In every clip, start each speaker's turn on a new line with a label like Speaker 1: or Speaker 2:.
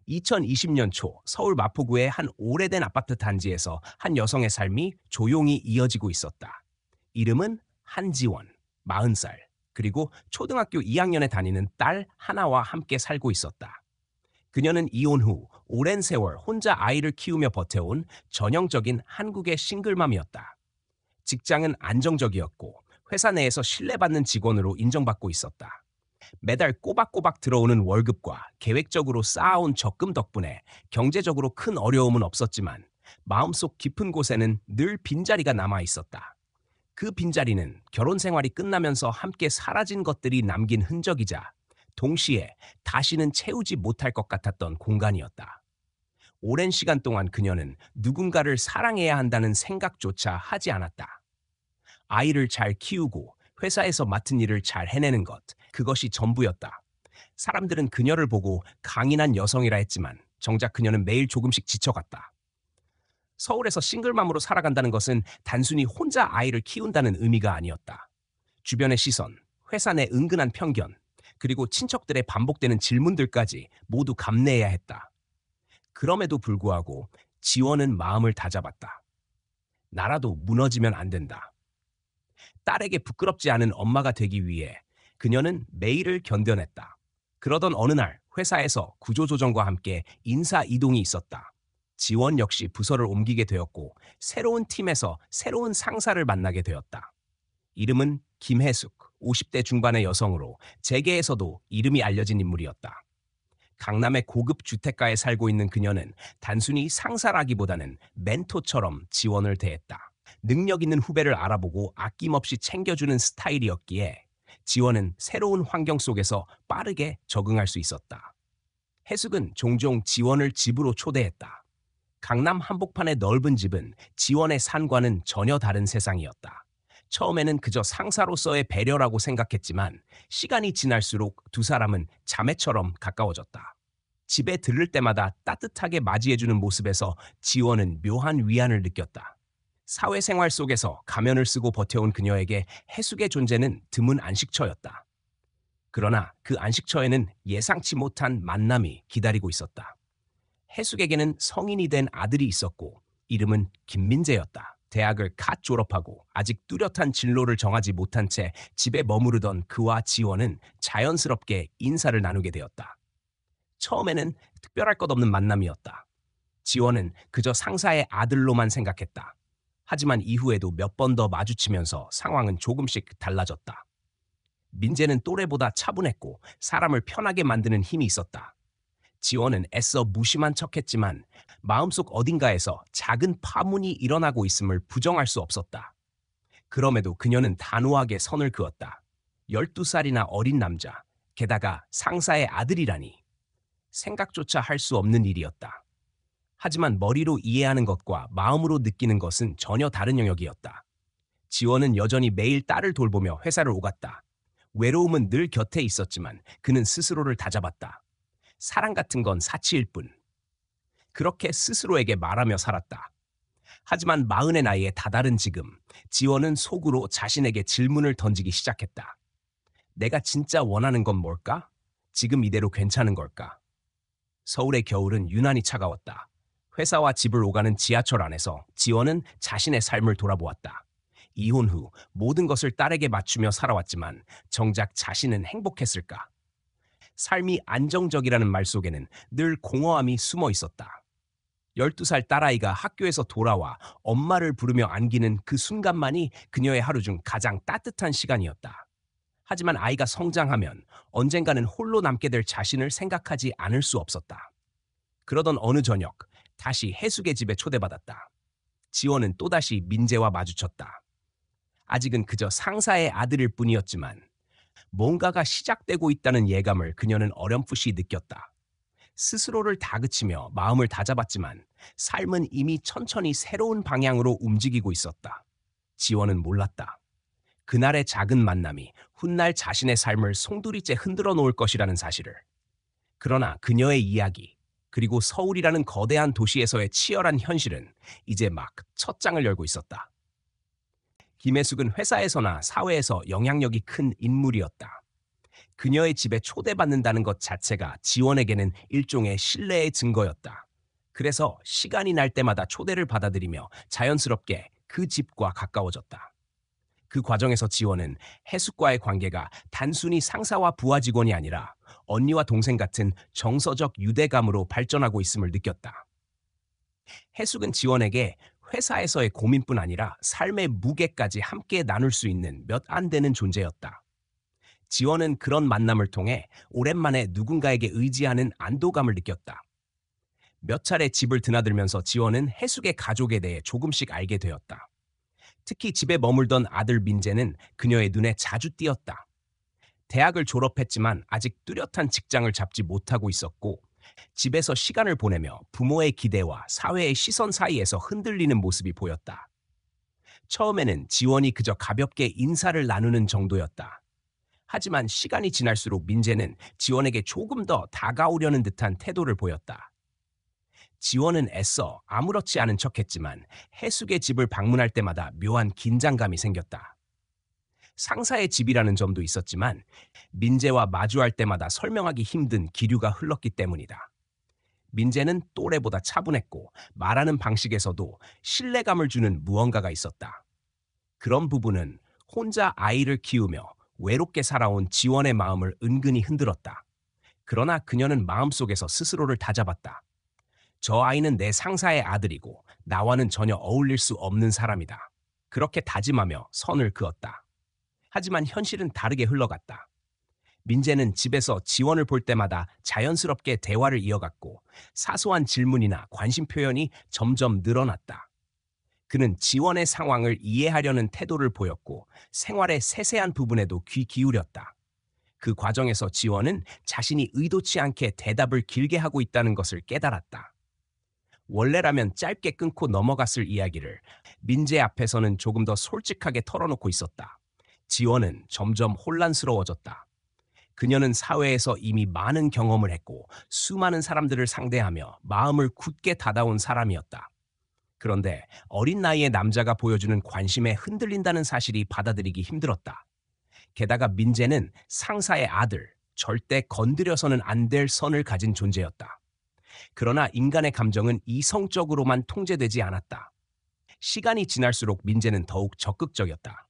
Speaker 1: 2020년 초 서울 마포구의 한 오래된 아파트 단지에서 한 여성의 삶이 조용히 이어지고 있었다. 이름은 한지원, 40살, 그리고 초등학교 2학년에 다니는 딸 하나와 함께 살고 있었다. 그녀는 이혼 후 오랜 세월 혼자 아이를 키우며 버텨온 전형적인 한국의 싱글맘이었다. 직장은 안정적이었고 회사 내에서 신뢰받는 직원으로 인정받고 있었다. 매달 꼬박꼬박 들어오는 월급과 계획적으로 쌓아온 적금 덕분에 경제적으로 큰 어려움은 없었지만 마음속 깊은 곳에는 늘 빈자리가 남아 있었다. 그 빈자리는 결혼 생활이 끝나면서 함께 사라진 것들이 남긴 흔적이자 동시에 다시는 채우지 못할 것 같았던 공간이었다. 오랜 시간 동안 그녀는 누군가를 사랑해야 한다는 생각조차 하지 않았다. 아이를 잘 키우고 회사에서 맡은 일을 잘 해내는 것, 그것이 전부였다. 사람들은 그녀를 보고 강인한 여성이라 했지만 정작 그녀는 매일 조금씩 지쳐갔다. 서울에서 싱글맘으로 살아간다는 것은 단순히 혼자 아이를 키운다는 의미가 아니었다. 주변의 시선, 회사 내 은근한 편견, 그리고 친척들의 반복되는 질문들까지 모두 감내해야 했다. 그럼에도 불구하고 지원은 마음을 다잡았다. 나라도 무너지면 안 된다. 딸에게 부끄럽지 않은 엄마가 되기 위해 그녀는 매일을 견뎌냈다. 그러던 어느 날 회사에서 구조조정과 함께 인사 이동이 있었다. 지원 역시 부서를 옮기게 되었고 새로운 팀에서 새로운 상사를 만나게 되었다. 이름은 김혜숙, 50대 중반의 여성으로 재계에서도 이름이 알려진 인물이었다. 강남의 고급 주택가에 살고 있는 그녀는 단순히 상사라기보다는 멘토처럼 지원을 대했다. 능력 있는 후배를 알아보고 아낌없이 챙겨주는 스타일이었기에 지원은 새로운 환경 속에서 빠르게 적응할 수 있었다. 해숙은 종종 지원을 집으로 초대했다. 강남 한복판의 넓은 집은 지원의 산과는 전혀 다른 세상이었다. 처음에는 그저 상사로서의 배려라고 생각했지만 시간이 지날수록 두 사람은 자매처럼 가까워졌다. 집에 들를 때마다 따뜻하게 맞이해주는 모습에서 지원은 묘한 위안을 느꼈다. 사회생활 속에서 가면을 쓰고 버텨온 그녀에게 해숙의 존재는 드문 안식처였다. 그러나 그 안식처에는 예상치 못한 만남이 기다리고 있었다. 해숙에게는 성인이 된 아들이 있었고 이름은 김민재였다. 대학을 갓 졸업하고 아직 뚜렷한 진로를 정하지 못한 채 집에 머무르던 그와 지원은 자연스럽게 인사를 나누게 되었다. 처음에는 특별할 것 없는 만남이었다. 지원은 그저 상사의 아들로만 생각했다. 하지만 이후에도 몇 번 더 마주치면서 상황은 조금씩 달라졌다. 민재는 또래보다 차분했고 사람을 편하게 만드는 힘이 있었다. 지원은 애써 무심한 척했지만 마음속 어딘가에서 작은 파문이 일어나고 있음을 부정할 수 없었다. 그럼에도 그녀는 단호하게 선을 그었다. 12살이나 어린 남자, 게다가 상사의 아들이라니. 생각조차 할 수 없는 일이었다. 하지만 머리로 이해하는 것과 마음으로 느끼는 것은 전혀 다른 영역이었다. 지원은 여전히 매일 딸을 돌보며 회사를 오갔다. 외로움은 늘 곁에 있었지만 그는 스스로를 다잡았다. 사랑 같은 건 사치일 뿐. 그렇게 스스로에게 말하며 살았다. 하지만 40의 나이에 다다른 지금, 지원은 속으로 자신에게 질문을 던지기 시작했다. 내가 진짜 원하는 건 뭘까? 지금 이대로 괜찮은 걸까? 서울의 겨울은 유난히 차가웠다. 회사와 집을 오가는 지하철 안에서 지원은 자신의 삶을 돌아보았다. 이혼 후 모든 것을 딸에게 맞추며 살아왔지만 정작 자신은 행복했을까? 삶이 안정적이라는 말 속에는 늘 공허함이 숨어 있었다. 12살 딸아이가 학교에서 돌아와 엄마를 부르며 안기는 그 순간만이 그녀의 하루 중 가장 따뜻한 시간이었다. 하지만 아이가 성장하면 언젠가는 홀로 남게 될 자신을 생각하지 않을 수 없었다. 그러던 어느 저녁, 다시 해숙의 집에 초대받았다. 지원은 또다시 민재와 마주쳤다. 아직은 그저 상사의 아들일 뿐이었지만 뭔가가 시작되고 있다는 예감을 그녀는 어렴풋이 느꼈다. 스스로를 다그치며 마음을 다잡았지만 삶은 이미 천천히 새로운 방향으로 움직이고 있었다. 지원은 몰랐다. 그날의 작은 만남이 훗날 자신의 삶을 송두리째 흔들어 놓을 것이라는 사실을. 그러나 그녀의 이야기, 그리고 서울이라는 거대한 도시에서의 치열한 현실은 이제 막 첫 장을 열고 있었다. 김혜숙은 회사에서나 사회에서 영향력이 큰 인물이었다. 그녀의 집에 초대받는다는 것 자체가 지원에게는 일종의 신뢰의 증거였다. 그래서 시간이 날 때마다 초대를 받아들이며 자연스럽게 그 집과 가까워졌다. 그 과정에서 지원은 해숙과의 관계가 단순히 상사와 부하 직원이 아니라 언니와 동생 같은 정서적 유대감으로 발전하고 있음을 느꼈다. 해숙은 지원에게 회사에서의 고민뿐 아니라 삶의 무게까지 함께 나눌 수 있는 몇 안 되는 존재였다. 지원은 그런 만남을 통해 오랜만에 누군가에게 의지하는 안도감을 느꼈다. 몇 차례 집을 드나들면서 지원은 해숙의 가족에 대해 조금씩 알게 되었다. 특히 집에 머물던 아들 민재는 그녀의 눈에 자주 띄었다. 대학을 졸업했지만 아직 뚜렷한 직장을 잡지 못하고 있었고, 집에서 시간을 보내며 부모의 기대와 사회의 시선 사이에서 흔들리는 모습이 보였다. 처음에는 지원이 그저 가볍게 인사를 나누는 정도였다. 하지만 시간이 지날수록 민재는 지원에게 조금 더 다가오려는 듯한 태도를 보였다. 지원은 애써 아무렇지 않은 척했지만 해숙의 집을 방문할 때마다 묘한 긴장감이 생겼다. 상사의 집이라는 점도 있었지만 민재와 마주할 때마다 설명하기 힘든 기류가 흘렀기 때문이다. 민재는 또래보다 차분했고 말하는 방식에서도 신뢰감을 주는 무언가가 있었다. 그런 부분은 혼자 아이를 키우며 외롭게 살아온 지원의 마음을 은근히 흔들었다. 그러나 그녀는 마음속에서 스스로를 다잡았다. 저 아이는 내 상사의 아들이고 나와는 전혀 어울릴 수 없는 사람이다. 그렇게 다짐하며 선을 그었다. 하지만 현실은 다르게 흘러갔다. 민재는 집에서 지원을 볼 때마다 자연스럽게 대화를 이어갔고 사소한 질문이나 관심 표현이 점점 늘어났다. 그는 지원의 상황을 이해하려는 태도를 보였고 생활의 세세한 부분에도 귀 기울였다. 그 과정에서 지원은 자신이 의도치 않게 대답을 길게 하고 있다는 것을 깨달았다. 원래라면 짧게 끊고 넘어갔을 이야기를 민재 앞에서는 조금 더 솔직하게 털어놓고 있었다. 지원은 점점 혼란스러워졌다. 그녀는 사회에서 이미 많은 경험을 했고 수많은 사람들을 상대하며 마음을 굳게 닫아온 사람이었다. 그런데 어린 나이의 남자가 보여주는 관심에 흔들린다는 사실이 받아들이기 힘들었다. 게다가 민재는 상사의 아들, 절대 건드려서는 안 될 선을 가진 존재였다. 그러나 인간의 감정은 이성적으로만 통제되지 않았다. 시간이 지날수록 민재는 더욱 적극적이었다.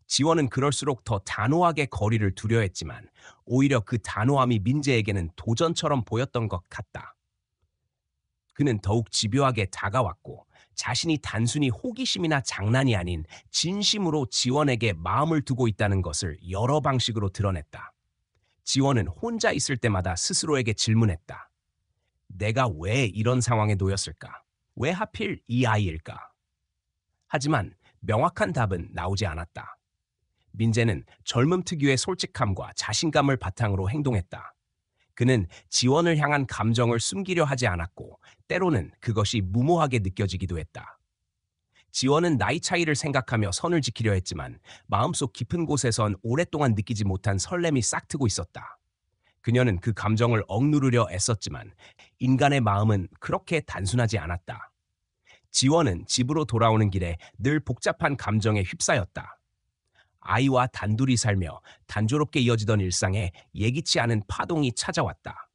Speaker 1: 지원은 그럴수록 더 단호하게 거리를 두려 했지만 오히려 그 단호함이 민재에게는 도전처럼 보였던 것 같다. 그는 더욱 집요하게 다가왔고 자신이 단순히 호기심이나 장난이 아닌 진심으로 지원에게 마음을 두고 있다는 것을 여러 방식으로 드러냈다. 지원은 혼자 있을 때마다 스스로에게 질문했다. 내가 왜 이런 상황에 놓였을까? 왜 하필 이 아이일까? 하지만 명확한 답은 나오지 않았다. 민재는 젊음 특유의 솔직함과 자신감을 바탕으로 행동했다. 그는 지원을 향한 감정을 숨기려 하지 않았고 때로는 그것이 무모하게 느껴지기도 했다. 지원은 나이 차이를 생각하며 선을 지키려 했지만 마음속 깊은 곳에선 오랫동안 느끼지 못한 설렘이 싹트고 있었다. 그녀는 그 감정을 억누르려 애썼지만 인간의 마음은 그렇게 단순하지 않았다. 지원은 집으로 돌아오는 길에 늘 복잡한 감정에 휩싸였다. 아이와 단둘이 살며 단조롭게 이어지던 일상에 예기치 않은 파동이 찾아왔다.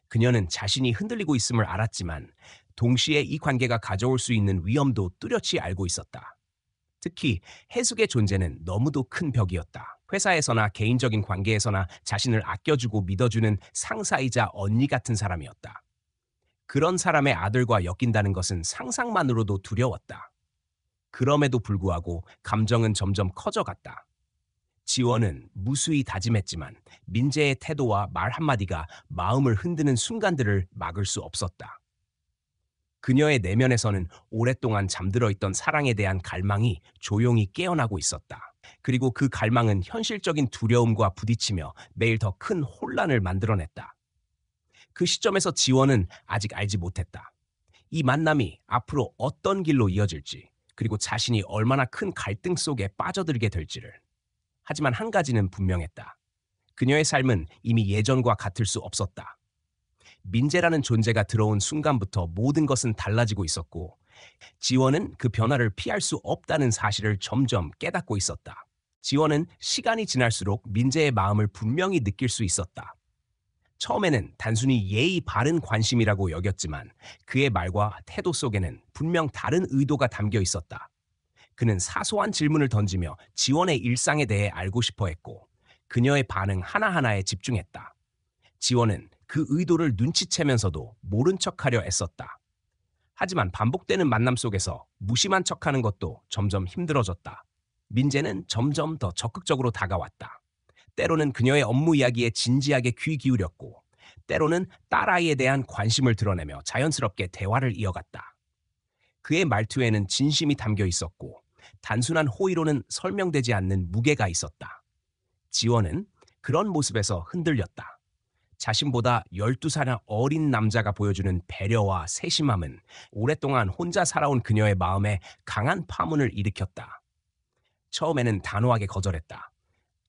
Speaker 1: 그녀는 자신이 흔들리고 있음을 알았지만 동시에 이 관계가 가져올 수 있는 위험도 뚜렷이 알고 있었다. 특히 해숙의 존재는 너무도 큰 벽이었다. 회사에서나 개인적인 관계에서나 자신을 아껴주고 믿어주는 상사이자 언니 같은 사람이었다. 그런 사람의 아들과 엮인다는 것은 상상만으로도 두려웠다. 그럼에도 불구하고 감정은 점점 커져갔다. 지원은 무수히 다짐했지만 민재의 태도와 말 한마디가 마음을 흔드는 순간들을 막을 수 없었다. 그녀의 내면에서는 오랫동안 잠들어 있던 사랑에 대한 갈망이 조용히 깨어나고 있었다. 그리고 그 갈망은 현실적인 두려움과 부딪히며 매일 더 큰 혼란을 만들어냈다. 그 시점에서 지원은 아직 알지 못했다. 이 만남이 앞으로 어떤 길로 이어질지, 그리고 자신이 얼마나 큰 갈등 속에 빠져들게 될지를. 하지만 한 가지는 분명했다. 그녀의 삶은 이미 예전과 같을 수 없었다. 민재라는 존재가 들어온 순간부터 모든 것은 달라지고 있었고 지원은 그 변화를 피할 수 없다는 사실을 점점 깨닫고 있었다. 지원은 시간이 지날수록 민재의 마음을 분명히 느낄 수 있었다. 처음에는 단순히 예의 바른 관심이라고 여겼지만 그의 말과 태도 속에는 분명 다른 의도가 담겨 있었다. 그는 사소한 질문을 던지며 지원의 일상에 대해 알고 싶어 했고 그녀의 반응 하나하나에 집중했다. 지원은 그 의도를 눈치채면서도 모른 척하려 애썼다. 하지만 반복되는 만남 속에서 무심한 척하는 것도 점점 힘들어졌다. 민재는 점점 더 적극적으로 다가왔다. 때로는 그녀의 업무 이야기에 진지하게 귀 기울였고 때로는 딸아이에 대한 관심을 드러내며 자연스럽게 대화를 이어갔다. 그의 말투에는 진심이 담겨 있었고 단순한 호의로는 설명되지 않는 무게가 있었다. 지원은 그런 모습에서 흔들렸다. 자신보다 12살 어린 남자가 보여주는 배려와 세심함은 오랫동안 혼자 살아온 그녀의 마음에 강한 파문을 일으켰다. 처음에는 단호하게 거절했다.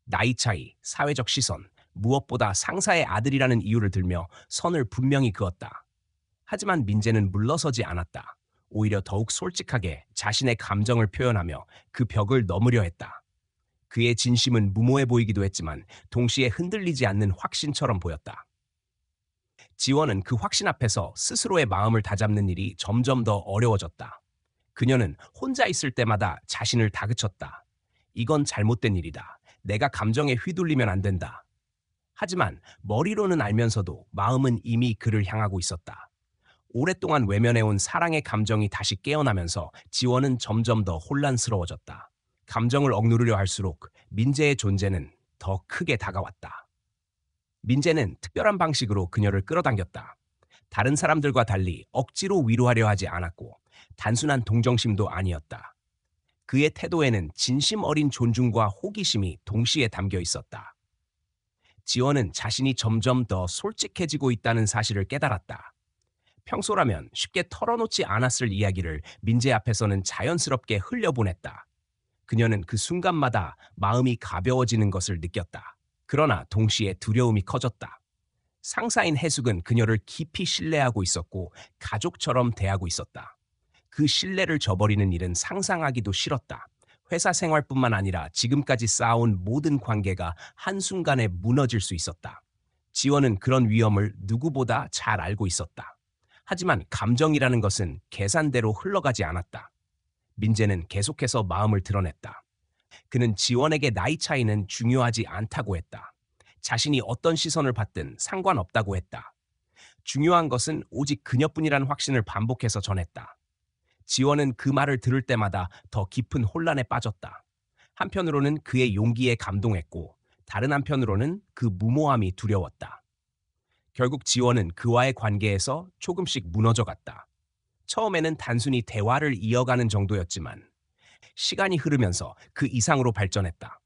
Speaker 1: 나이 차이, 사회적 시선, 무엇보다 상사의 아들이라는 이유를 들며 선을 분명히 그었다. 하지만 민재는 물러서지 않았다. 오히려 더욱 솔직하게 자신의 감정을 표현하며 그 벽을 넘으려 했다. 그의 진심은 무모해 보이기도 했지만 동시에 흔들리지 않는 확신처럼 보였다. 지원은 그 확신 앞에서 스스로의 마음을 다잡는 일이 점점 더 어려워졌다. 그녀는 혼자 있을 때마다 자신을 다그쳤다. 이건 잘못된 일이다. 내가 감정에 휘둘리면 안 된다. 하지만 머리로는 알면서도 마음은 이미 그를 향하고 있었다. 오랫동안 외면해온 사랑의 감정이 다시 깨어나면서 지원은 점점 더 혼란스러워졌다. 감정을 억누르려 할수록 민재의 존재는 더 크게 다가왔다. 민재는 특별한 방식으로 그녀를 끌어당겼다. 다른 사람들과 달리 억지로 위로하려 하지 않았고 단순한 동정심도 아니었다. 그의 태도에는 진심 어린 존중과 호기심이 동시에 담겨 있었다. 지원은 자신이 점점 더 솔직해지고 있다는 사실을 깨달았다. 평소라면 쉽게 털어놓지 않았을 이야기를 민재 앞에서는 자연스럽게 흘려보냈다. 그녀는 그 순간마다 마음이 가벼워지는 것을 느꼈다. 그러나 동시에 두려움이 커졌다. 상사인 해숙은 그녀를 깊이 신뢰하고 있었고 가족처럼 대하고 있었다. 그 신뢰를 저버리는 일은 상상하기도 싫었다. 회사 생활뿐만 아니라 지금까지 쌓아온 모든 관계가 한순간에 무너질 수 있었다. 지원은 그런 위험을 누구보다 잘 알고 있었다. 하지만 감정이라는 것은 계산대로 흘러가지 않았다. 민재는 계속해서 마음을 드러냈다. 그는 지원에게 나이 차이는 중요하지 않다고 했다. 자신이 어떤 시선을 받든 상관없다고 했다. 중요한 것은 오직 그녀뿐이라는 확신을 반복해서 전했다. 지원은 그 말을 들을 때마다 더 깊은 혼란에 빠졌다. 한편으로는 그의 용기에 감동했고 다른 한편으로는 그 무모함이 두려웠다. 결국 지원은 그와의 관계에서 조금씩 무너져갔다. 처음에는 단순히 대화를 이어가는 정도였지만 시간이 흐르면서 그 이상으로 발전했다.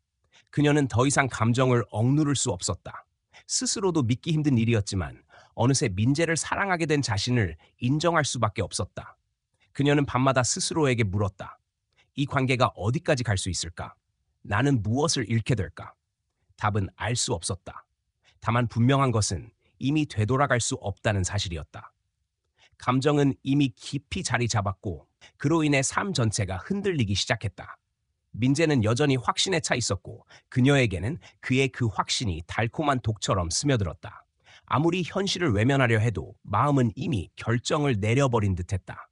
Speaker 1: 그녀는 더 이상 감정을 억누를 수 없었다. 스스로도 믿기 힘든 일이었지만 어느새 민재를 사랑하게 된 자신을 인정할 수밖에 없었다. 그녀는 밤마다 스스로에게 물었다. 이 관계가 어디까지 갈 수 있을까? 나는 무엇을 잃게 될까? 답은 알 수 없었다. 다만 분명한 것은 이미 되돌아갈 수 없다는 사실이었다. 감정은 이미 깊이 자리 잡았고 그로 인해 삶 전체가 흔들리기 시작했다. 민재는 여전히 확신에 차 있었고 그녀에게는 그의 그 확신이 달콤한 독처럼 스며들었다. 아무리 현실을 외면하려 해도 마음은 이미 결정을 내려버린 듯했다.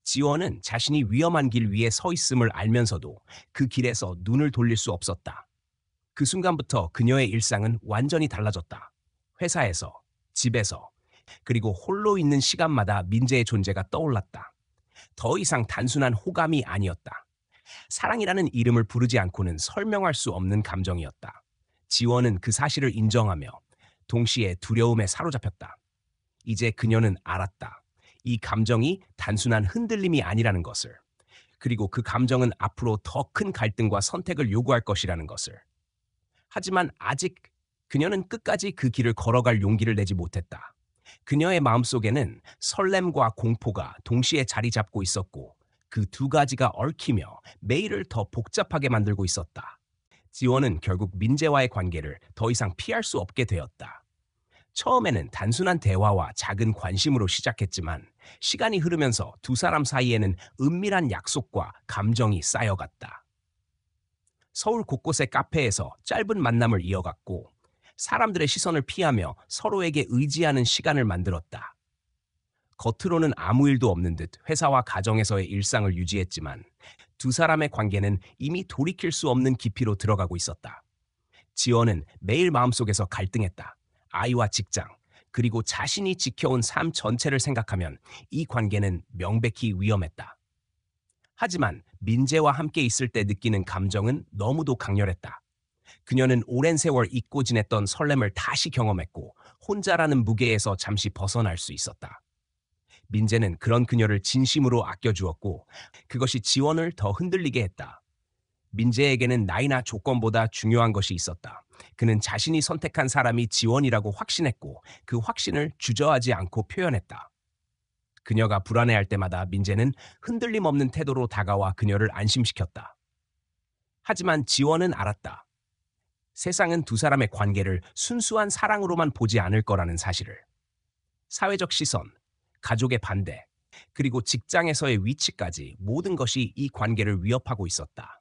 Speaker 1: 지원은 자신이 위험한 길 위에 서 있음을 알면서도 그 길에서 눈을 돌릴 수 없었다. 그 순간부터 그녀의 일상은 완전히 달라졌다. 회사에서, 집에서, 그리고 홀로 있는 시간마다 민재의 존재가 떠올랐다. 더 이상 단순한 호감이 아니었다. 사랑이라는 이름을 부르지 않고는 설명할 수 없는 감정이었다. 지원은 그 사실을 인정하며 동시에 두려움에 사로잡혔다. 이제 그녀는 알았다. 이 감정이 단순한 흔들림이 아니라는 것을, 그리고 그 감정은 앞으로 더 큰 갈등과 선택을 요구할 것이라는 것을. 하지만 아직 그녀는 끝까지 그 길을 걸어갈 용기를 내지 못했다. 그녀의 마음속에는 설렘과 공포가 동시에 자리 잡고 있었고 그 두 가지가 얽히며 매일을 더 복잡하게 만들고 있었다. 지원은 결국 민재와의 관계를 더 이상 피할 수 없게 되었다. 처음에는 단순한 대화와 작은 관심으로 시작했지만 시간이 흐르면서 두 사람 사이에는 은밀한 약속과 감정이 쌓여갔다. 서울 곳곳의 카페에서 짧은 만남을 이어갔고 사람들의 시선을 피하며 서로에게 의지하는 시간을 만들었다. 겉으로는 아무 일도 없는 듯 회사와 가정에서의 일상을 유지했지만 두 사람의 관계는 이미 돌이킬 수 없는 깊이로 들어가고 있었다. 지원은 매일 마음속에서 갈등했다. 아이와 직장, 그리고 자신이 지켜온 삶 전체를 생각하면 이 관계는 명백히 위험했다. 하지만 민재와 함께 있을 때 느끼는 감정은 너무도 강렬했다. 그녀는 오랜 세월 잊고 지냈던 설렘을 다시 경험했고 혼자라는 무게에서 잠시 벗어날 수 있었다. 민재는 그런 그녀를 진심으로 아껴주었고 그것이 지원을 더 흔들리게 했다. 민재에게는 나이나 조건보다 중요한 것이 있었다. 그는 자신이 선택한 사람이 지원이라고 확신했고 그 확신을 주저하지 않고 표현했다. 그녀가 불안해할 때마다 민재는 흔들림 없는 태도로 다가와 그녀를 안심시켰다. 하지만 지원은 알았다. 세상은 두 사람의 관계를 순수한 사랑으로만 보지 않을 거라는 사실을. 사회적 시선, 가족의 반대, 그리고 직장에서의 위치까지 모든 것이 이 관계를 위협하고 있었다.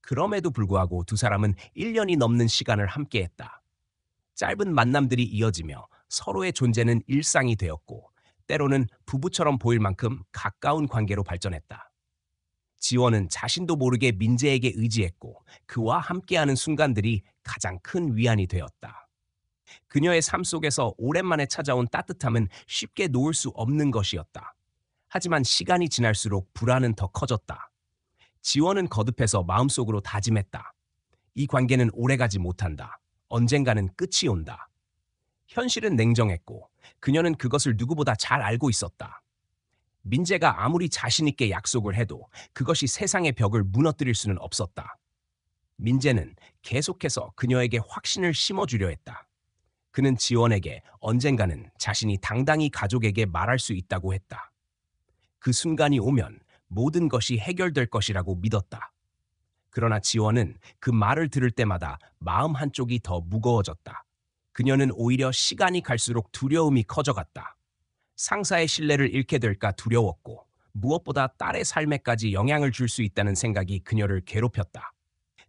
Speaker 1: 그럼에도 불구하고 두 사람은 1년이 넘는 시간을 함께했다. 짧은 만남들이 이어지며 서로의 존재는 일상이 되었고 때로는 부부처럼 보일 만큼 가까운 관계로 발전했다. 지원은 자신도 모르게 민재에게 의지했고 그와 함께하는 순간들이 가장 큰 위안이 되었다. 그녀의 삶 속에서 오랜만에 찾아온 따뜻함은 쉽게 놓을 수 없는 것이었다. 하지만 시간이 지날수록 불안은 더 커졌다. 지원은 거듭해서 마음속으로 다짐했다. 이 관계는 오래가지 못한다. 언젠가는 끝이 온다. 현실은 냉정했고 그녀는 그것을 누구보다 잘 알고 있었다. 민재가 아무리 자신 있게 약속을 해도 그것이 세상의 벽을 무너뜨릴 수는 없었다. 민재는 계속해서 그녀에게 확신을 심어주려 했다. 그는 지원에게 언젠가는 자신이 당당히 가족에게 말할 수 있다고 했다. 그 순간이 오면 모든 것이 해결될 것이라고 믿었다. 그러나 지원은 그 말을 들을 때마다 마음 한쪽이 더 무거워졌다. 그녀는 오히려 시간이 갈수록 두려움이 커져갔다. 상사의 신뢰를 잃게 될까 두려웠고 무엇보다 딸의 삶에까지 영향을 줄 수 있다는 생각이 그녀를 괴롭혔다.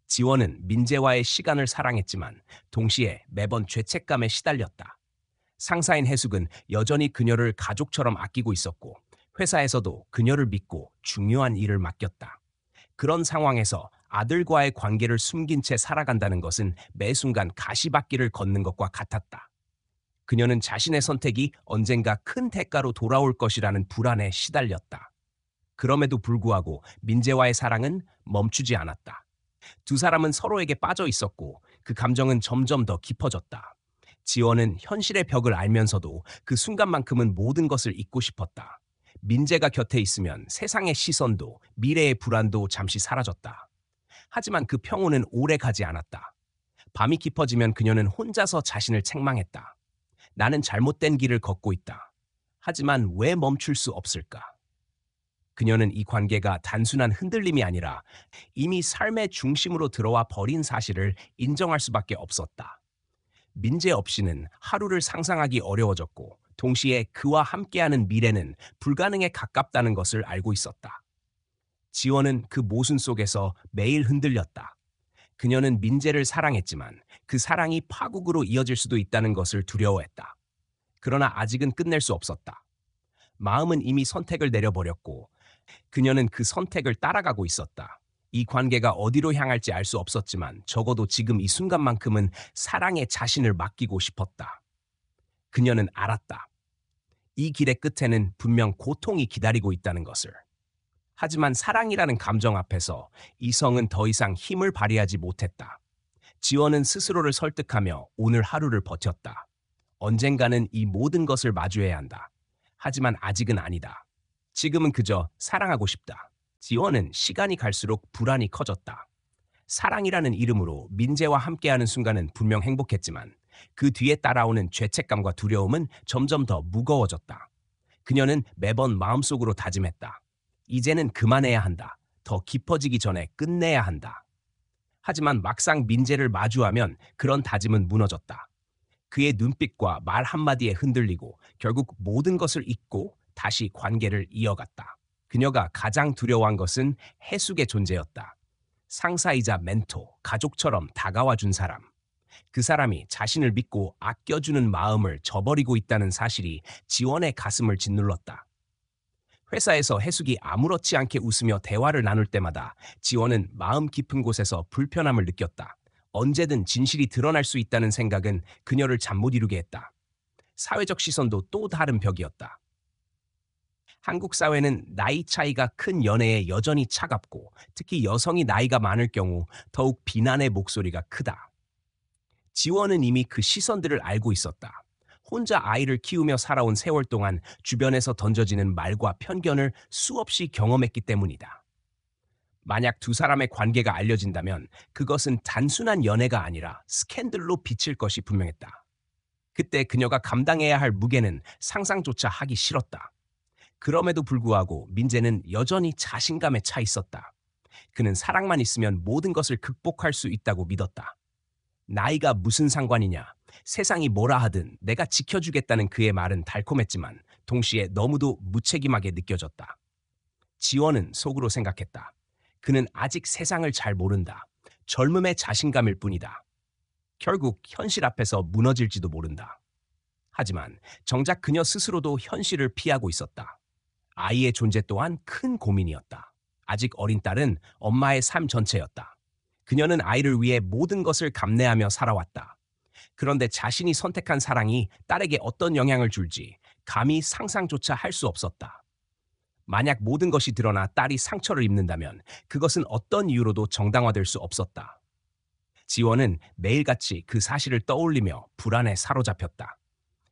Speaker 1: 지원은 민재와의 시간을 사랑했지만 동시에 매번 죄책감에 시달렸다. 상사인 해숙은 여전히 그녀를 가족처럼 아끼고 있었고 회사에서도 그녀를 믿고 중요한 일을 맡겼다. 그런 상황에서 아들과의 관계를 숨긴 채 살아간다는 것은 매 순간 가시밭길을 걷는 것과 같았다. 그녀는 자신의 선택이 언젠가 큰 대가로 돌아올 것이라는 불안에 시달렸다. 그럼에도 불구하고 민재와의 사랑은 멈추지 않았다. 두 사람은 서로에게 빠져 있었고 그 감정은 점점 더 깊어졌다. 지원은 현실의 벽을 알면서도 그 순간만큼은 모든 것을 잊고 싶었다. 민재가 곁에 있으면 세상의 시선도 미래의 불안도 잠시 사라졌다. 하지만 그 평온은 오래 가지 않았다. 밤이 깊어지면 그녀는 혼자서 자신을 책망했다. 나는 잘못된 길을 걷고 있다. 하지만 왜 멈출 수 없을까? 그녀는 이 관계가 단순한 흔들림이 아니라 이미 삶의 중심으로 들어와 버린 사실을 인정할 수밖에 없었다. 민재 없이는 하루를 상상하기 어려워졌고 동시에 그와 함께하는 미래는 불가능에 가깝다는 것을 알고 있었다. 지원은 그 모순 속에서 매일 흔들렸다. 그녀는 민재를 사랑했지만 그 사랑이 파국으로 이어질 수도 있다는 것을 두려워했다. 그러나 아직은 끝낼 수 없었다. 마음은 이미 선택을 내려버렸고 그녀는 그 선택을 따라가고 있었다. 이 관계가 어디로 향할지 알 수 없었지만 적어도 지금 이 순간만큼은 사랑에 자신을 맡기고 싶었다. 그녀는 알았다. 이 길의 끝에는 분명 고통이 기다리고 있다는 것을. 하지만 사랑이라는 감정 앞에서 이성은 더 이상 힘을 발휘하지 못했다. 지원은 스스로를 설득하며 오늘 하루를 버텼다. 언젠가는 이 모든 것을 마주해야 한다. 하지만 아직은 아니다. 지금은 그저 사랑하고 싶다. 지원은 시간이 갈수록 불안이 커졌다. 사랑이라는 이름으로 민재와 함께하는 순간은 분명 행복했지만 그 뒤에 따라오는 죄책감과 두려움은 점점 더 무거워졌다. 그녀는 매번 마음속으로 다짐했다. 이제는 그만해야 한다. 더 깊어지기 전에 끝내야 한다. 하지만 막상 민재를 마주하면 그런 다짐은 무너졌다. 그의 눈빛과 말 한마디에 흔들리고 결국 모든 것을 잊고 다시 관계를 이어갔다. 그녀가 가장 두려워한 것은 해숙의 존재였다. 상사이자 멘토, 가족처럼 다가와 준 사람. 그 사람이 자신을 믿고 아껴주는 마음을 저버리고 있다는 사실이 지원의 가슴을 짓눌렀다. 회사에서 해숙이 아무렇지 않게 웃으며 대화를 나눌 때마다 지원은 마음 깊은 곳에서 불편함을 느꼈다. 언제든 진실이 드러날 수 있다는 생각은 그녀를 잠 못 이루게 했다. 사회적 시선도 또 다른 벽이었다. 한국 사회는 나이 차이가 큰 연애에 여전히 차갑고 특히 여성이 나이가 많을 경우 더욱 비난의 목소리가 크다. 지원은 이미 그 시선들을 알고 있었다. 혼자 아이를 키우며 살아온 세월 동안 주변에서 던져지는 말과 편견을 수없이 경험했기 때문이다. 만약 두 사람의 관계가 알려진다면 그것은 단순한 연애가 아니라 스캔들로 비칠 것이 분명했다. 그때 그녀가 감당해야 할 무게는 상상조차 하기 싫었다. 그럼에도 불구하고 민재는 여전히 자신감에 차 있었다. 그는 사랑만 있으면 모든 것을 극복할 수 있다고 믿었다. 나이가 무슨 상관이냐, 세상이 뭐라 하든 내가 지켜주겠다는 그의 말은 달콤했지만 동시에 너무도 무책임하게 느껴졌다. 지원은 속으로 생각했다. 그는 아직 세상을 잘 모른다. 젊음의 자신감일 뿐이다. 결국 현실 앞에서 무너질지도 모른다. 하지만 정작 그녀 스스로도 현실을 피하고 있었다. 아이의 존재 또한 큰 고민이었다. 아직 어린 딸은 엄마의 삶 전체였다. 그녀는 아이를 위해 모든 것을 감내하며 살아왔다. 그런데 자신이 선택한 사랑이 딸에게 어떤 영향을 줄지 감히 상상조차 할 수 없었다. 만약 모든 것이 드러나 딸이 상처를 입는다면 그것은 어떤 이유로도 정당화될 수 없었다. 지원은 매일같이 그 사실을 떠올리며 불안에 사로잡혔다.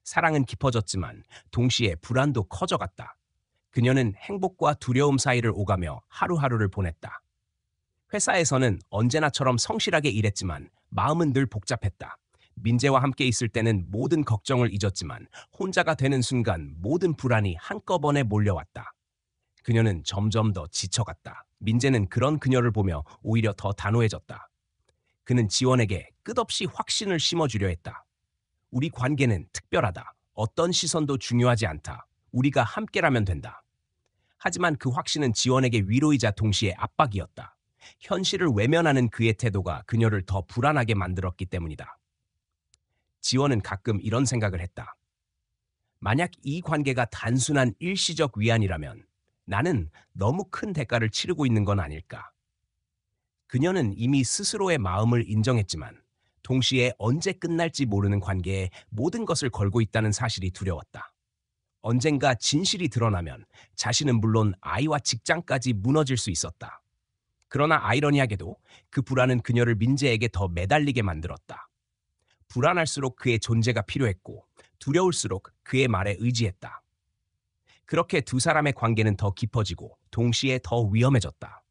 Speaker 1: 사랑은 깊어졌지만 동시에 불안도 커져갔다. 그녀는 행복과 두려움 사이를 오가며 하루하루를 보냈다. 회사에서는 언제나처럼 성실하게 일했지만 마음은 늘 복잡했다. 민재와 함께 있을 때는 모든 걱정을 잊었지만 혼자가 되는 순간 모든 불안이 한꺼번에 몰려왔다. 그녀는 점점 더 지쳐갔다. 민재는 그런 그녀를 보며 오히려 더 단호해졌다. 그는 지원에게 끝없이 확신을 심어주려 했다. 우리 관계는 특별하다. 어떤 시선도 중요하지 않다. 우리가 함께라면 된다. 하지만 그 확신은 지원에게 위로이자 동시에 압박이었다. 현실을 외면하는 그의 태도가 그녀를 더 불안하게 만들었기 때문이다. 지원은 가끔 이런 생각을 했다. 만약 이 관계가 단순한 일시적 위안이라면 나는 너무 큰 대가를 치르고 있는 건 아닐까. 그녀는 이미 스스로의 마음을 인정했지만 동시에 언제 끝날지 모르는 관계에 모든 것을 걸고 있다는 사실이 두려웠다. 언젠가 진실이 드러나면 자신은 물론 아이와 직장까지 무너질 수 있었다. 그러나 아이러니하게도 그 불안은 그녀를 민재에게 더 매달리게 만들었다. 불안할수록 그의 존재가 필요했고 두려울수록 그의 말에 의지했다. 그렇게 두 사람의 관계는 더 깊어지고 동시에 더 위험해졌다.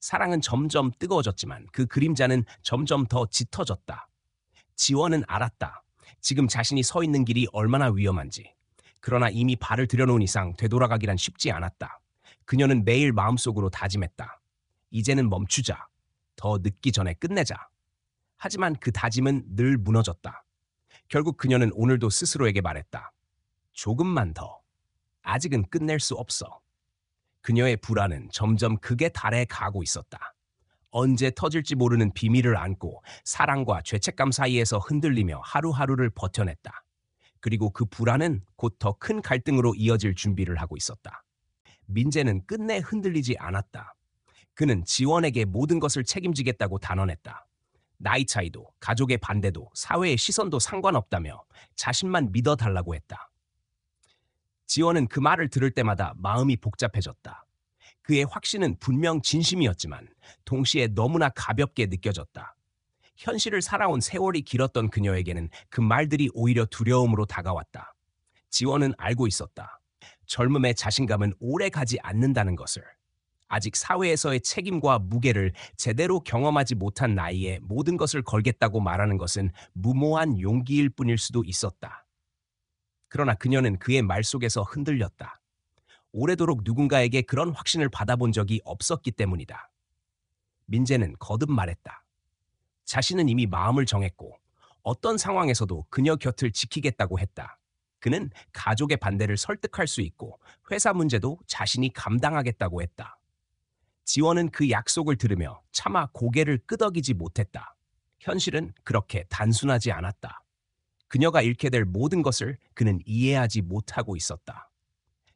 Speaker 1: 사랑은 점점 뜨거워졌지만 그 그림자는 점점 더 짙어졌다. 지원은 알았다. 지금 자신이 서 있는 길이 얼마나 위험한지. 그러나 이미 발을 들여놓은 이상 되돌아가기란 쉽지 않았다. 그녀는 매일 마음속으로 다짐했다. 이제는 멈추자. 더 늦기 전에 끝내자. 하지만 그 다짐은 늘 무너졌다. 결국 그녀는 오늘도 스스로에게 말했다. 조금만 더. 아직은 끝낼 수 없어. 그녀의 불안은 점점 극에 달해 가고 있었다. 언제 터질지 모르는 비밀을 안고 사랑과 죄책감 사이에서 흔들리며 하루하루를 버텨냈다. 그리고 그 불안은 곧 더 큰 갈등으로 이어질 준비를 하고 있었다. 민재는 끝내 흔들리지 않았다. 그는 지원에게 모든 것을 책임지겠다고 단언했다. 나이 차이도, 가족의 반대도, 사회의 시선도 상관없다며 자신만 믿어달라고 했다. 지원은 그 말을 들을 때마다 마음이 복잡해졌다. 그의 확신은 분명 진심이었지만 동시에 너무나 가볍게 느껴졌다. 현실을 살아온 세월이 길었던 그녀에게는 그 말들이 오히려 두려움으로 다가왔다. 지원은 알고 있었다. 젊음의 자신감은 오래 가지 않는다는 것을. 아직 사회에서의 책임과 무게를 제대로 경험하지 못한 나이에 모든 것을 걸겠다고 말하는 것은 무모한 용기일 뿐일 수도 있었다. 그러나 그녀는 그의 말 속에서 흔들렸다. 오래도록 누군가에게 그런 확신을 받아본 적이 없었기 때문이다. 민재는 거듭 말했다. 자신은 이미 마음을 정했고 어떤 상황에서도 그녀 곁을 지키겠다고 했다. 그는 가족의 반대를 설득할 수 있고 회사 문제도 자신이 감당하겠다고 했다. 지원은 그 약속을 들으며 차마 고개를 끄덕이지 못했다. 현실은 그렇게 단순하지 않았다. 그녀가 잃게 될 모든 것을 그는 이해하지 못하고 있었다.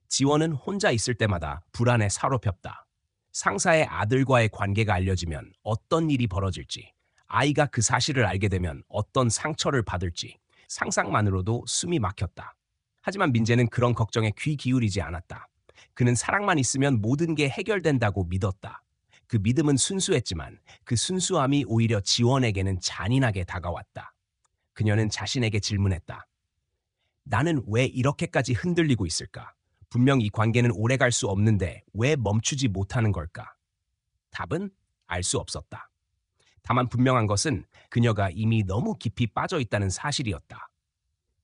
Speaker 1: 지원은 혼자 있을 때마다 불안에 사로잡혔다. 상사의 아들과의 관계가 알려지면 어떤 일이 벌어질지, 아이가 그 사실을 알게 되면 어떤 상처를 받을지 상상만으로도 숨이 막혔다. 하지만 민재는 그런 걱정에 귀 기울이지 않았다. 그는 사랑만 있으면 모든 게 해결된다고 믿었다. 그 믿음은 순수했지만 그 순수함이 오히려 지원에게는 잔인하게 다가왔다. 그녀는 자신에게 질문했다. 나는 왜 이렇게까지 흔들리고 있을까? 분명 이 관계는 오래 갈 수 없는데 왜 멈추지 못하는 걸까? 답은 알 수 없었다. 다만 분명한 것은 그녀가 이미 너무 깊이 빠져 있다는 사실이었다.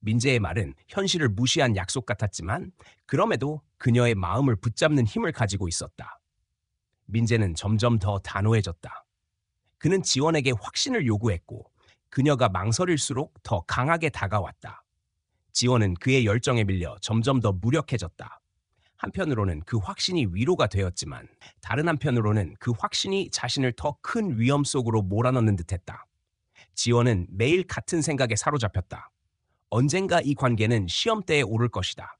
Speaker 1: 민재의 말은 현실을 무시한 약속 같았지만 그럼에도 그녀의 마음을 붙잡는 힘을 가지고 있었다. 민재는 점점 더 단호해졌다. 그는 지원에게 확신을 요구했고 그녀가 망설일수록 더 강하게 다가왔다. 지원은 그의 열정에 밀려 점점 더 무력해졌다. 한편으로는 그 확신이 위로가 되었지만 다른 한편으로는 그 확신이 자신을 더 큰 위험 속으로 몰아넣는 듯했다. 지원은 매일 같은 생각에 사로잡혔다. 언젠가 이 관계는 시험대에 오를 것이다.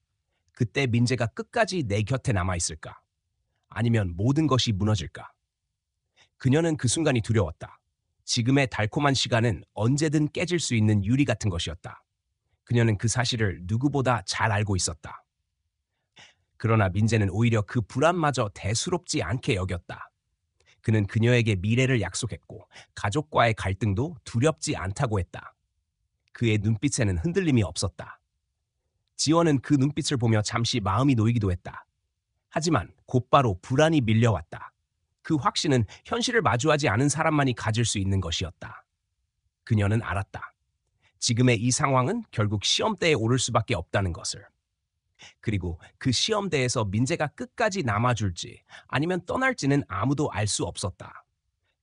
Speaker 1: 그때 민재가 끝까지 내 곁에 남아있을까? 아니면 모든 것이 무너질까? 그녀는 그 순간이 두려웠다. 지금의 달콤한 시간은 언제든 깨질 수 있는 유리 같은 것이었다. 그녀는 그 사실을 누구보다 잘 알고 있었다. 그러나 민재는 오히려 그 불안마저 대수롭지 않게 여겼다. 그는 그녀에게 미래를 약속했고 가족과의 갈등도 두렵지 않다고 했다. 그의 눈빛에는 흔들림이 없었다. 지원은 그 눈빛을 보며 잠시 마음이 놓이기도 했다. 하지만 곧바로 불안이 밀려왔다. 그 확신은 현실을 마주하지 않은 사람만이 가질 수 있는 것이었다. 그녀는 알았다. 지금의 이 상황은 결국 시험대에 오를 수밖에 없다는 것을. 그리고 그 시험대에서 민재가 끝까지 남아줄지 아니면 떠날지는 아무도 알 수 없었다.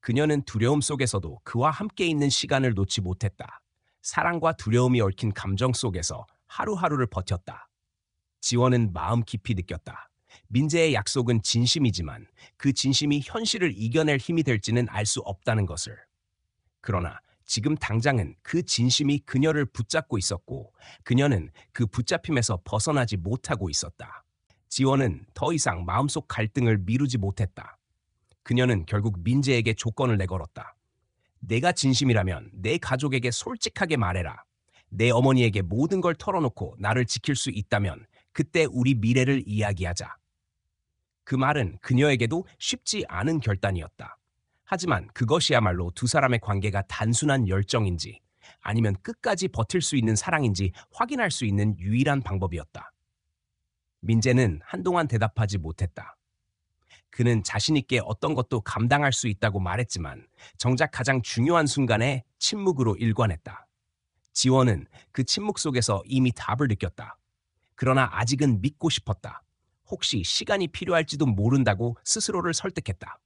Speaker 1: 그녀는 두려움 속에서도 그와 함께 있는 시간을 놓지 못했다. 사랑과 두려움이 얽힌 감정 속에서 하루하루를 버텼다. 지원은 마음 깊이 느꼈다. 민재의 약속은 진심이지만 그 진심이 현실을 이겨낼 힘이 될지는 알 수 없다는 것을. 그러나 지금 당장은 그 진심이 그녀를 붙잡고 있었고 그녀는 그 붙잡힘에서 벗어나지 못하고 있었다. 지원은 더 이상 마음속 갈등을 미루지 못했다. 그녀는 결국 민재에게 조건을 내걸었다. 내가 진심이라면 내 가족에게 솔직하게 말해라. 내 어머니에게 모든 걸 털어놓고 나를 지킬 수 있다면 그때 우리 미래를 이야기하자. 그 말은 그녀에게도 쉽지 않은 결단이었다. 하지만 그것이야말로 두 사람의 관계가 단순한 열정인지 아니면 끝까지 버틸 수 있는 사랑인지 확인할 수 있는 유일한 방법이었다. 민재는 한동안 대답하지 못했다. 그는 자신 있게 어떤 것도 감당할 수 있다고 말했지만 정작 가장 중요한 순간에 침묵으로 일관했다. 지원은 그 침묵 속에서 이미 답을 느꼈다. 그러나 아직은 믿고 싶었다. 혹시 시간이 필요할지도 모른다고 스스로를 설득했다.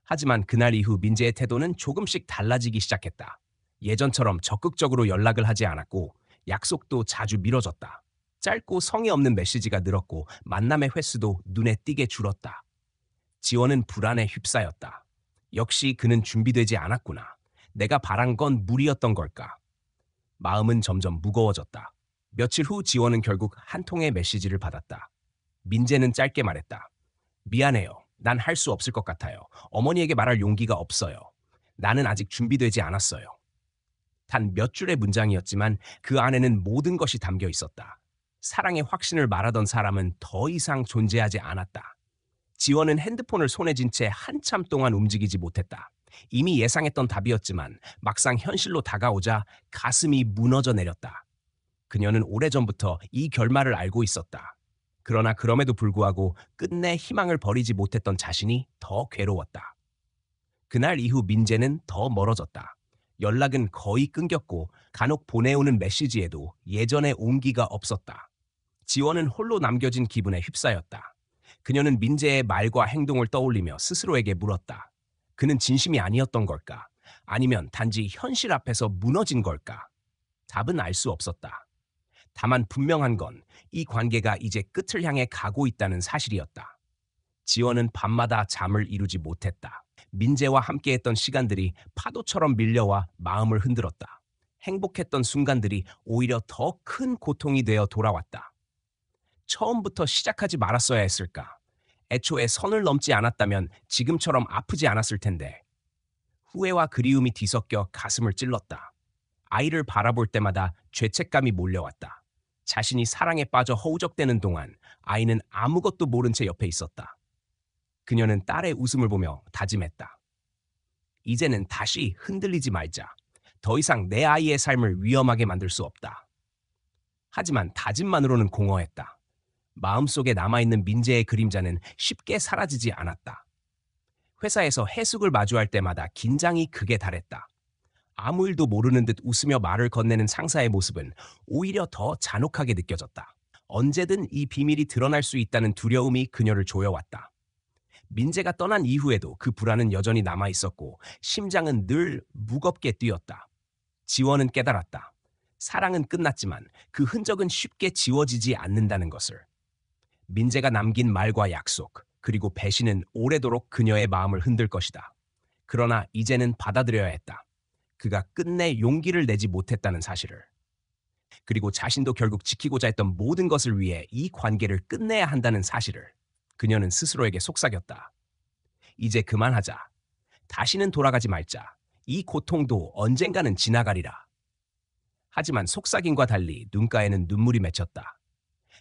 Speaker 1: 하지만 그날 이후 민재의 태도는 조금씩 달라지기 시작했다. 예전처럼 적극적으로 연락을 하지 않았고 약속도 자주 미뤄졌다. 짧고 성의 없는 메시지가 늘었고 만남의 횟수도 눈에 띄게 줄었다. 지원은 불안에 휩싸였다. 역시 그는 준비되지 않았구나. 내가 바란 건 무리였던 걸까? 마음은 점점 무거워졌다. 며칠 후 지원은 결국 한 통의 메시지를 받았다. 민재는 짧게 말했다. 미안해요. 난 할 수 없을 것 같아요. 어머니에게 말할 용기가 없어요. 나는 아직 준비되지 않았어요. 단 몇 줄의 문장이었지만 그 안에는 모든 것이 담겨 있었다. 사랑의 확신을 말하던 사람은 더 이상 존재하지 않았다. 지원은 핸드폰을 손에 쥔 채 한참 동안 움직이지 못했다. 이미 예상했던 답이었지만 막상 현실로 다가오자 가슴이 무너져 내렸다. 그녀는 오래전부터 이 결말을 알고 있었다. 그러나 그럼에도 불구하고 끝내 희망을 버리지 못했던 자신이 더 괴로웠다. 그날 이후 민재는 더 멀어졌다. 연락은 거의 끊겼고 간혹 보내오는 메시지에도 예전의 온기가 없었다. 지원은 홀로 남겨진 기분에 휩싸였다. 그녀는 민재의 말과 행동을 떠올리며 스스로에게 물었다. 그는 진심이 아니었던 걸까? 아니면 단지 현실 앞에서 무너진 걸까? 답은 알 수 없었다. 다만 분명한 건 이 관계가 이제 끝을 향해 가고 있다는 사실이었다. 지원은 밤마다 잠을 이루지 못했다. 민재와 함께했던 시간들이 파도처럼 밀려와 마음을 흔들었다. 행복했던 순간들이 오히려 더 큰 고통이 되어 돌아왔다. 처음부터 시작하지 말았어야 했을까? 애초에 선을 넘지 않았다면 지금처럼 아프지 않았을 텐데. 후회와 그리움이 뒤섞여 가슴을 찔렀다. 아이를 바라볼 때마다 죄책감이 몰려왔다. 자신이 사랑에 빠져 허우적대는 동안 아이는 아무것도 모른 채 옆에 있었다. 그녀는 딸의 웃음을 보며 다짐했다. 이제는 다시 흔들리지 말자. 더 이상 내 아이의 삶을 위험하게 만들 수 없다. 하지만 다짐만으로는 공허했다. 마음속에 남아있는 민재의 그림자는 쉽게 사라지지 않았다. 회사에서 해숙을 마주할 때마다 긴장이 극에 달했다. 아무 일도 모르는 듯 웃으며 말을 건네는 상사의 모습은 오히려 더 잔혹하게 느껴졌다. 언제든 이 비밀이 드러날 수 있다는 두려움이 그녀를 조여왔다. 민재가 떠난 이후에도 그 불안은 여전히 남아있었고 심장은 늘 무겁게 뛰었다. 지원은 깨달았다. 사랑은 끝났지만 그 흔적은 쉽게 지워지지 않는다는 것을. 민재가 남긴 말과 약속, 그리고 배신은 오래도록 그녀의 마음을 흔들 것이다. 그러나 이제는 받아들여야 했다. 그가 끝내 용기를 내지 못했다는 사실을. 그리고 자신도 결국 지키고자 했던 모든 것을 위해 이 관계를 끝내야 한다는 사실을. 그녀는 스스로에게 속삭였다. 이제 그만하자. 다시는 돌아가지 말자. 이 고통도 언젠가는 지나가리라. 하지만 속삭임과 달리 눈가에는 눈물이 맺혔다.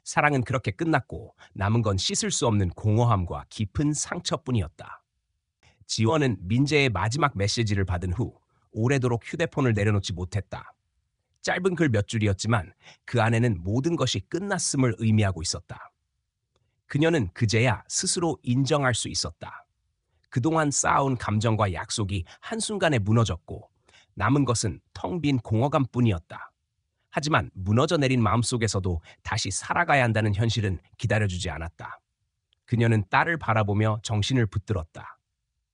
Speaker 1: 사랑은 그렇게 끝났고 남은 건 씻을 수 없는 공허함과 깊은 상처뿐이었다. 지원은 민재의 마지막 메시지를 받은 후 오래도록 휴대폰을 내려놓지 못했다. 짧은 글 몇 줄이었지만 그 안에는 모든 것이 끝났음을 의미하고 있었다. 그녀는 그제야 스스로 인정할 수 있었다. 그동안 쌓아온 감정과 약속이 한순간에 무너졌고 남은 것은 텅 빈 공허감뿐이었다. 하지만 무너져 내린 마음속에서도 다시 살아가야 한다는 현실은 기다려주지 않았다. 그녀는 딸을 바라보며 정신을 붙들었다.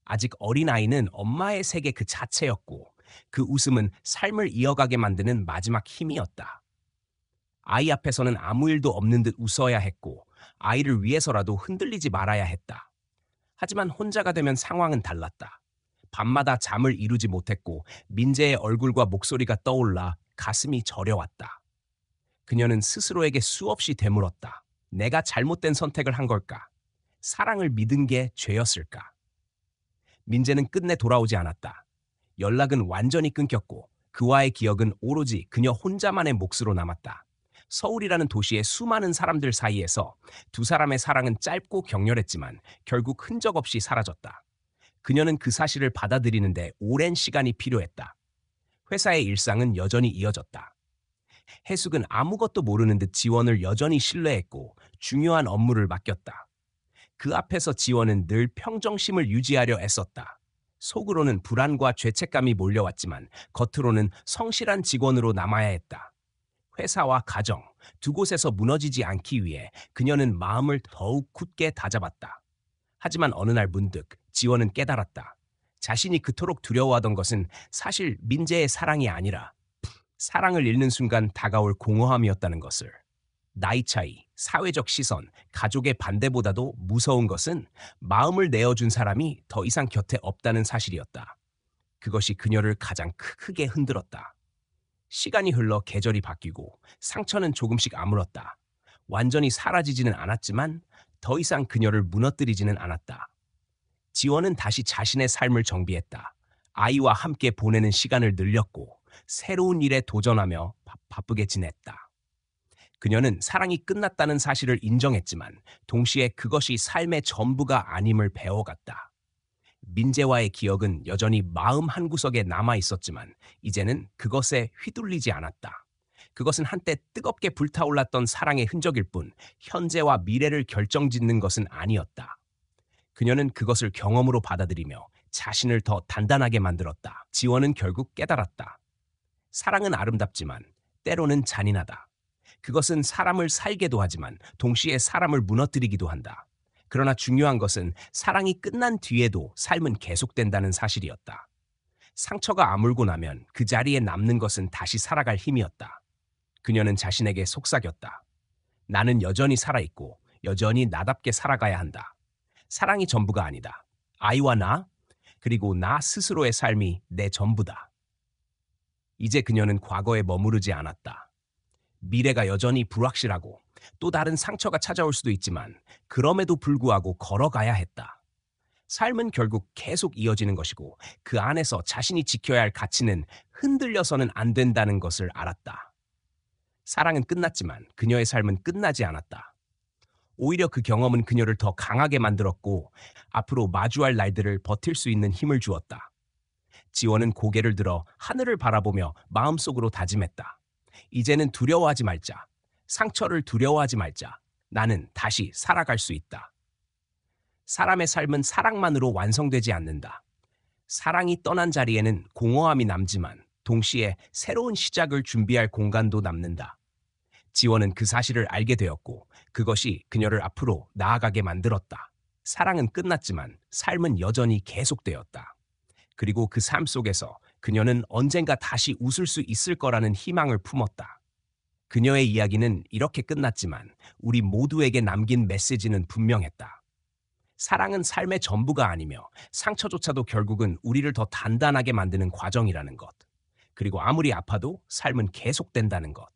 Speaker 1: 아직 어린아이는 엄마의 세계 그 자체였고 그 웃음은 삶을 이어가게 만드는 마지막 힘이었다. 아이 앞에서는 아무 일도 없는 듯 웃어야 했고 아이를 위해서라도 흔들리지 말아야 했다. 하지만 혼자가 되면 상황은 달랐다. 밤마다 잠을 이루지 못했고 민재의 얼굴과 목소리가 떠올라 가슴이 저려왔다. 그녀는 스스로에게 수없이 되물었다. 내가 잘못된 선택을 한 걸까? 사랑을 믿은 게 죄였을까? 민재는 끝내 돌아오지 않았다. 연락은 완전히 끊겼고 그와의 기억은 오로지 그녀 혼자만의 몫으로 남았다. 서울이라는 도시의 수많은 사람들 사이에서 두 사람의 사랑은 짧고 격렬했지만 결국 흔적 없이 사라졌다. 그녀는 그 사실을 받아들이는데 오랜 시간이 필요했다. 회사의 일상은 여전히 이어졌다. 해숙은 아무것도 모르는 듯 지원을 여전히 신뢰했고 중요한 업무를 맡겼다. 그 앞에서 지원은 늘 평정심을 유지하려 애썼다. 속으로는 불안과 죄책감이 몰려왔지만 겉으로는 성실한 직원으로 남아야 했다. 회사와 가정, 두 곳에서 무너지지 않기 위해 그녀는 마음을 더욱 굳게 다잡았다. 하지만 어느 날 문득 지원은 깨달았다. 자신이 그토록 두려워하던 것은 사실 민재의 사랑이 아니라 사랑을 잃는 순간 다가올 공허함이었다는 것을. 나이 차이, 사회적 시선, 가족의 반대보다도 무서운 것은 마음을 내어준 사람이 더 이상 곁에 없다는 사실이었다. 그것이 그녀를 가장 크게 흔들었다. 시간이 흘러 계절이 바뀌고 상처는 조금씩 아물었다. 완전히 사라지지는 않았지만 더 이상 그녀를 무너뜨리지는 않았다. 지원은 다시 자신의 삶을 정비했다. 아이와 함께 보내는 시간을 늘렸고 새로운 일에 도전하며 바쁘게 지냈다. 그녀는 사랑이 끝났다는 사실을 인정했지만 동시에 그것이 삶의 전부가 아님을 배워갔다. 민재와의 기억은 여전히 마음 한구석에 남아 있었지만 이제는 그것에 휘둘리지 않았다. 그것은 한때 뜨겁게 불타올랐던 사랑의 흔적일 뿐 현재와 미래를 결정짓는 것은 아니었다. 그녀는 그것을 경험으로 받아들이며 자신을 더 단단하게 만들었다. 지원은 결국 깨달았다. 사랑은 아름답지만 때로는 잔인하다. 그것은 사람을 살게도 하지만 동시에 사람을 무너뜨리기도 한다. 그러나 중요한 것은 사랑이 끝난 뒤에도 삶은 계속된다는 사실이었다. 상처가 아물고 나면 그 자리에 남는 것은 다시 살아갈 힘이었다. 그녀는 자신에게 속삭였다. 나는 여전히 살아있고 여전히 나답게 살아가야 한다. 사랑이 전부가 아니다. 아이와 나, 그리고 나 스스로의 삶이 내 전부다. 이제 그녀는 과거에 머무르지 않았다. 미래가 여전히 불확실하고 또 다른 상처가 찾아올 수도 있지만 그럼에도 불구하고 걸어가야 했다. 삶은 결국 계속 이어지는 것이고 그 안에서 자신이 지켜야 할 가치는 흔들려서는 안 된다는 것을 알았다. 사랑은 끝났지만 그녀의 삶은 끝나지 않았다. 오히려 그 경험은 그녀를 더 강하게 만들었고 앞으로 마주할 날들을 버틸 수 있는 힘을 주었다. 지원은 고개를 들어 하늘을 바라보며 마음속으로 다짐했다. 이제는 두려워하지 말자. 상처를 두려워하지 말자. 나는 다시 살아갈 수 있다. 사람의 삶은 사랑만으로 완성되지 않는다. 사랑이 떠난 자리에는 공허함이 남지만 동시에 새로운 시작을 준비할 공간도 남는다. 지원은 그 사실을 알게 되었고 그것이 그녀를 앞으로 나아가게 만들었다. 사랑은 끝났지만 삶은 여전히 계속되었다. 그리고 그 삶 속에서 그녀는 언젠가 다시 웃을 수 있을 거라는 희망을 품었다. 그녀의 이야기는 이렇게 끝났지만 우리 모두에게 남긴 메시지는 분명했다. 사랑은 삶의 전부가 아니며 상처조차도 결국은 우리를 더 단단하게 만드는 과정이라는 것. 그리고 아무리 아파도 삶은 계속된다는 것.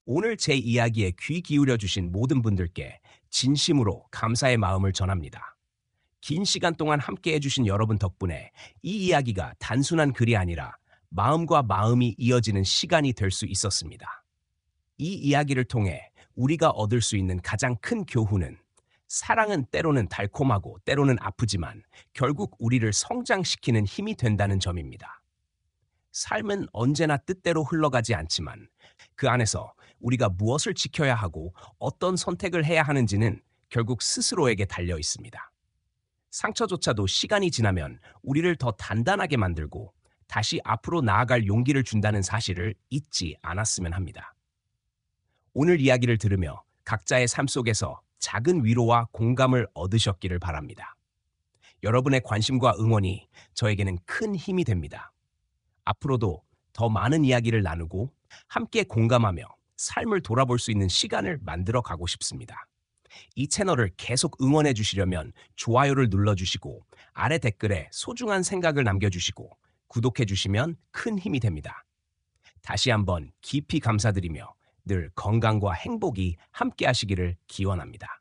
Speaker 1: 오늘 제 이야기에 귀 기울여 주신 모든 분들께 진심으로 감사의 마음을 전합니다. 긴 시간 동안 함께 해주신 여러분 덕분에 이 이야기가 단순한 글이 아니라 마음과 마음이 이어지는 시간이 될 수 있었습니다. 이 이야기를 통해 우리가 얻을 수 있는 가장 큰 교훈은 사랑은 때로는 달콤하고 때로는 아프지만 결국 우리를 성장시키는 힘이 된다는 점입니다. 삶은 언제나 뜻대로 흘러가지 않지만 그 안에서 우리가 무엇을 지켜야 하고 어떤 선택을 해야 하는지는 결국 스스로에게 달려 있습니다. 상처조차도 시간이 지나면 우리를 더 단단하게 만들고 다시 앞으로 나아갈 용기를 준다는 사실을 잊지 않았으면 합니다. 오늘 이야기를 들으며 각자의 삶 속에서 작은 위로와 공감을 얻으셨기를 바랍니다. 여러분의 관심과 응원이 저에게는 큰 힘이 됩니다. 앞으로도 더 많은 이야기를 나누고 함께 공감하며 삶을 돌아볼 수 있는 시간을 만들어 가고 싶습니다. 이 채널을 계속 응원해 주시려면 좋아요를 눌러주시고 아래 댓글에 소중한 생각을 남겨주시고 구독해 주시면 큰 힘이 됩니다. 다시 한번 깊이 감사드리며 늘 건강과 행복이 함께 하시기를 기원합니다.